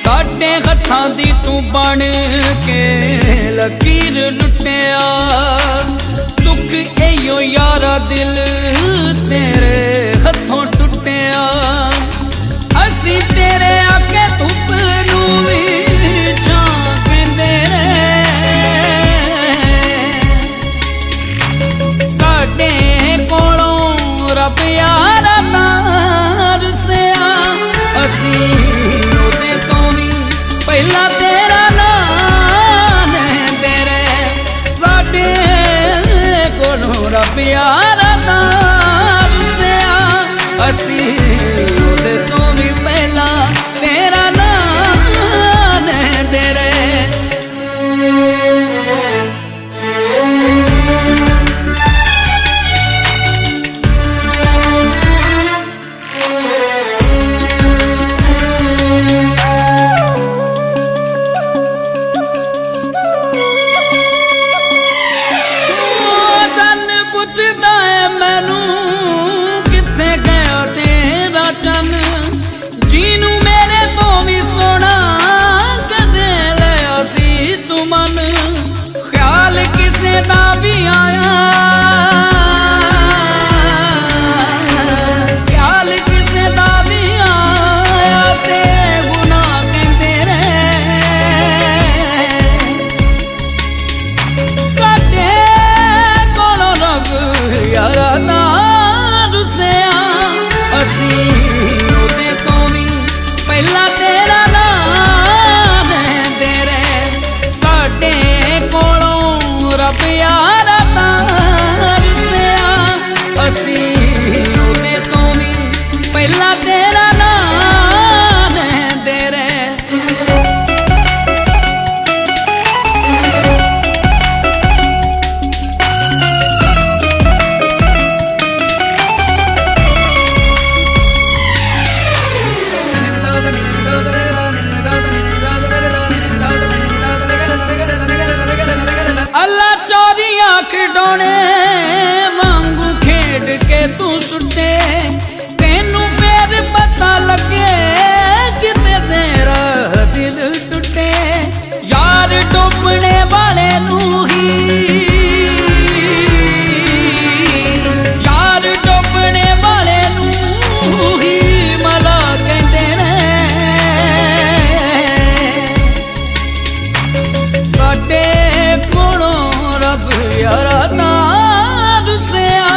साडे हत्थां दी तू बन के लकीर लुटिया, दुख एयो यारा दिल तेरे हथों टुटिया। असी तेरे आके धुप नू भी झांकदे साडे कोलों रब यारा नार सिया। असी पहला तेरा नाम तेरे साडे कोलों रब यारा नाम से असी ओदे तो भी पहला तेरा नाम तेरे। पुछदा है मैनू किथे गया तेरा चन, जीनू मेरे तो भी सोना कदे लिया सी तू मन। ख्याल किसे दा भी आया, ख्याल किसे दा भी आया ते गुनाह कहंदे रहे साडे यारा नार सिया। असी ओदे तो भी पहला तेरा नाम तेरे साडे कोलों रब यारा नार सिया। असी ओदे तो भी पहला तेरा नाम तेरे। अल्लाह चोरियां खिडौने वांगू खेड के तू सुटे, तेनू फिर पता लगे किते तेरा दिल टुटे। यार डुबने वाले नू ही, यार डुबने वाले नू ही मला कहंदे ने साडे यारा नार सिया।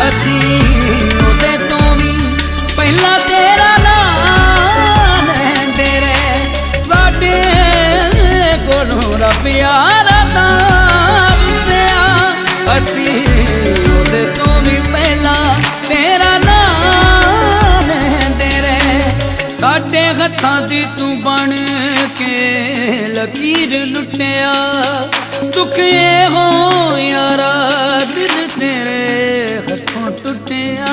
असी ओदे तो भी पहला तेरा नाम तेरे साडे कोलों रब यारा नार सिया। असी ओदे तो भी पहला तेरा नाम तेरे साडे हत्थां दी तू बन के लकीर लुटिया। दुख ये हो यारा दिल तेरे हथों टुटिया।